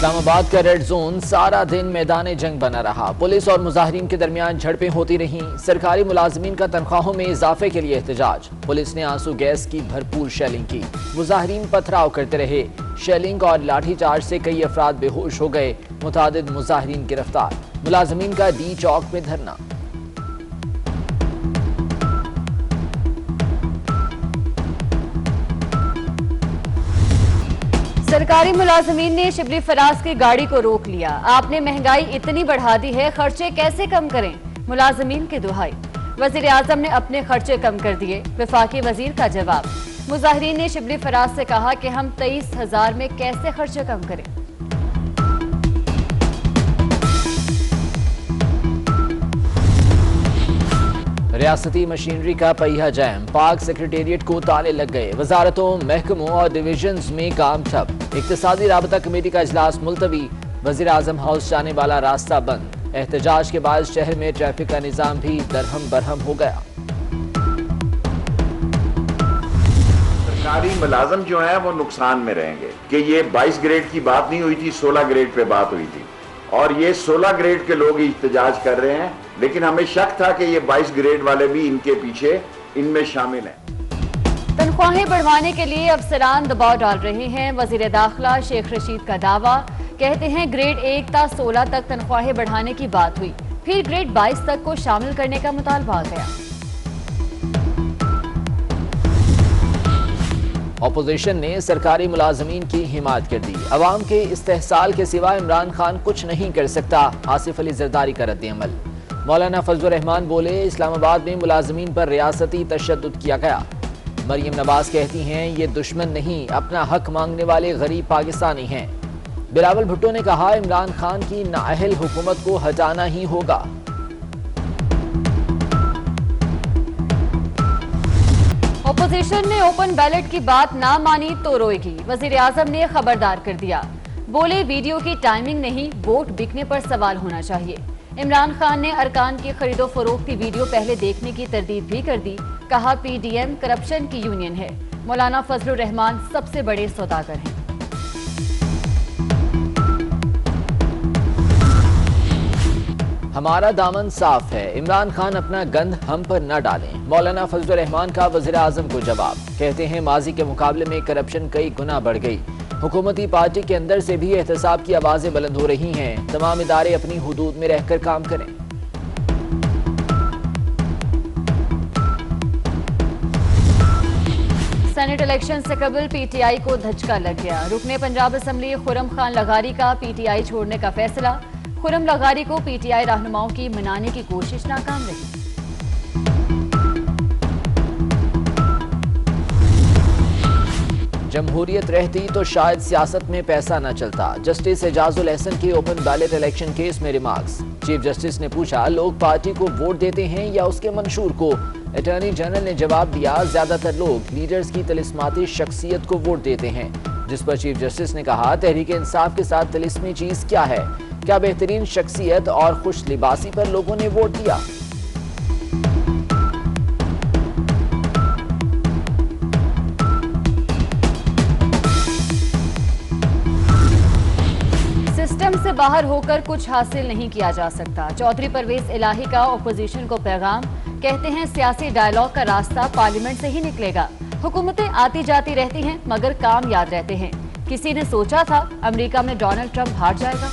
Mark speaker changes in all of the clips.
Speaker 1: इस्लामाबाद का red zone सारा दिन मैदान जंग बना रहा। पुलिस और मुजाहिरीन के दरमियान झड़पें होती रहीं। सरकारी मुलाजमीन का तनख्वाहों में इजाफे के लिए एहतजाज। पुलिस ने आंसू गैस की भरपूर शेलिंग की। मुजाहिरीन पथराव करते रहे। शेलिंग और लाठीचार्ज से कई अफराद बेहोश हो गए। मुतादिद मुजाहिरीन गिरफ्तार। मुलाजमीन का डी चौक में धरना।
Speaker 2: सरकारी मुलाजमीन ने शिबली फराज की गाड़ी को रोक लिया। आपने महंगाई इतनी बढ़ा दी है, खर्चे कैसे कम करें? मुलाजमीन की दुहाई। वजीर आजम ने अपने खर्चे कम कर दिए, वफाकी वजीर का जवाब। मुजाहिरीन ने शिबली फराज से कहा कि हम 23,000 में कैसे खर्चे कम करें।
Speaker 1: रियासती मशीनरी का पहिया जैम। पाक सेक्रेटेरिएट को ताले लग गए। वजारतों, महकमों और डिवीजन्स में काम ठप। इक्तिसादी राबता कमेटी का इजलास मुलतवी। वजीर आजम हाउस जाने वाला रास्ता बंद। एहतजाज के बाद शहर में ट्रैफिक का निजाम भी दरहम बरहम हो गया।
Speaker 3: सरकारी मुलाजम जो है वो नुकसान में रहेंगे कि ये 22 ग्रेड की बात नहीं हुई थी, 16 ग्रेड पे बात हुई थी और ये 16 ग्रेड के लोग इख्तिजाज कर रहे हैं। लेकिन हमें शक था कि ये 22 ग्रेड वाले भी इनके पीछे इनमें शामिल हैं।
Speaker 2: तनख्वाहें बढ़वाने के लिए अफसरान दबाव डाल रहे हैं। वजीर दाखिला शेख रशीद का दावा। कहते हैं ग्रेड 1 था 16 तक तनख्वाहें बढ़ाने की बात हुई, फिर ग्रेड 22 तक को शामिल करने का मुतालबा आ गया।
Speaker 1: ऑपोजिशन ने सरकारी मुलाजमीन की हिमायत कर दी। अवाम के इस्तेहसाल के सिवा इमरान खान कुछ नहीं कर सकता। आसिफ अली जरदारी का रद्द-ए-अमल। मौलाना फजलुर रहमान बोले, इस्लामाबाद में मुलाजमीन पर रियासती तशद्दुद किया गया। मरियम नवाज कहती हैं ये दुश्मन नहीं, अपना हक मांगने वाले गरीब पाकिस्तानी हैं। बिलावल भुट्टो ने कहा, इमरान खान की नाअहल हुकूमत को हटाना ही होगा।
Speaker 2: ऑपोजिशन ने ओपन बैलेट की बात ना मानी तो रोएगी। वजीर आजम ने खबरदार कर दिया। बोले, वीडियो की टाइमिंग नहीं, वोट बिकने पर सवाल होना चाहिए। इमरान खान ने अरकान की खरीदो फरोख्त की वीडियो पहले देखने की तरदीद भी कर दी। कहा, पीडीएम करप्शन की यूनियन है। मौलाना फजलुर रहमान सबसे बड़े सौदागर हैं।
Speaker 1: हमारा दामन साफ है, इमरान खान अपना गंद हम पर न डालें। मौलाना फजलुर रहमान का वज़ीर आज़म को जवाब। कहते हैं माजी के मुकाबले में करप्शन कई गुना बढ़ गई। हुकूमती पार्टी के अंदर से भी एहतसाब की आवाजें बुलंद हो रही हैं। तमाम इदारे अपनी हुदूद में रहकर काम करें।
Speaker 2: सेनेट इलेक्शन से कबल पीटीआई को धचका लग गया। रुकने पंजाब असम्बली खुरम खान लगारी का पीटीआई छोड़ने का फैसला। खुरम लगारी को पीटीआई रहनुमाओं की मनाने की कोशिश नाकाम रही।
Speaker 1: जमहूरियत रहती तो शायद सियासत में पैसा न चलता। जस्टिस एजाजुल एहसन के ओपन बैलेट इलेक्शन केस में रिमार्क्स। चीफ जस्टिस ने पूछा, लोग पार्टी को वोट देते हैं या उसके मंशूर को? अटॉर्नी जनरल ने जवाब दिया, ज्यादातर लोग लीडर्स की तिलिस्माती शख्सियत को वोट देते हैं। जिस पर चीफ जस्टिस ने कहा, तहरीक इंसाफ के साथ तिलिस्मी चीज क्या है? क्या बेहतरीन शख्सियत और खुश लिबासी पर लोगों ने वोट दिया?
Speaker 2: सिस्टम से बाहर होकर कुछ हासिल नहीं किया जा सकता। चौधरी परवेज इलाही का अपोजिशन को पैगाम। कहते हैं सियासी डायलॉग का रास्ता पार्लियामेंट से ही निकलेगा। हुकूमतें आती जाती रहती हैं मगर काम याद रहते हैं। किसी ने सोचा था अमेरिका में डोनाल्ड ट्रंप हार जाएगा?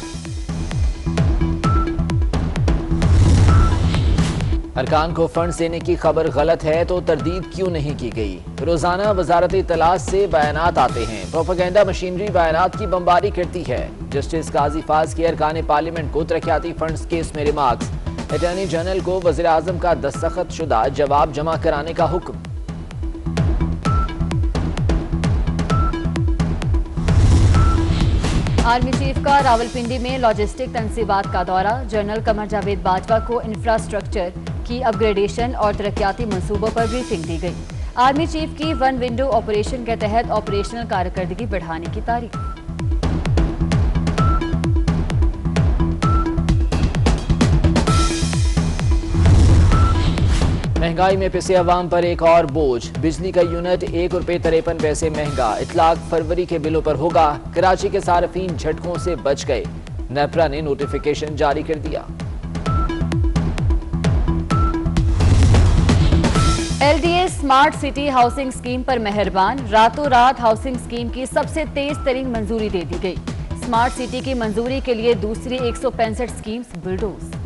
Speaker 1: अरकान को फंड देने की खबर गलत है तो तरदीद क्यों नहीं की गई? रोजाना वजारत इत्तलात से बयानात आते हैं। प्रोपेगेंडा मशीनरी बयानात की बमबारी करती है। जस्टिस काजी फाज के अरकान पार्लियामेंट को तरक्याती फंड्स केस में रिमार्क्स। अटॉर्नी जनरल को वज़ीर आज़म का दस्तखत शुदा जवाब जमा कराने का हुक्म।
Speaker 2: आर्मी चीफ का रावलपिंडी में लॉजिस्टिक तनसीबात का दौरा। जनरल कमर जावेद बाजवा को इंफ्रास्ट्रक्चर की अपग्रेडेशन और तरक्याती मंसूबों पर ब्रीफिंग दी गई। आर्मी चीफ की वन विंडो ऑपरेशन के तहत ऑपरेशनल कारकर्दगी बढ़ाने की तारीफ।
Speaker 1: महंगाई में पिसे अवाम पर एक और बोझ। बिजली का यूनिट ₹1.53 महंगा। इतलाक फरवरी के बिलों पर होगा। कराची के सार्फिन झटकों से बच गए। नेपरा ने नोटिफिकेशन जारी कर दिया।
Speaker 2: LDA smart city housing scheme पर मेहरबान। रातों रात हाउसिंग स्कीम की सबसे तेज तरीन मंजूरी दे दी गई। स्मार्ट सिटी की मंजूरी के लिए दूसरी 165 स्कीम्स बुलडोज।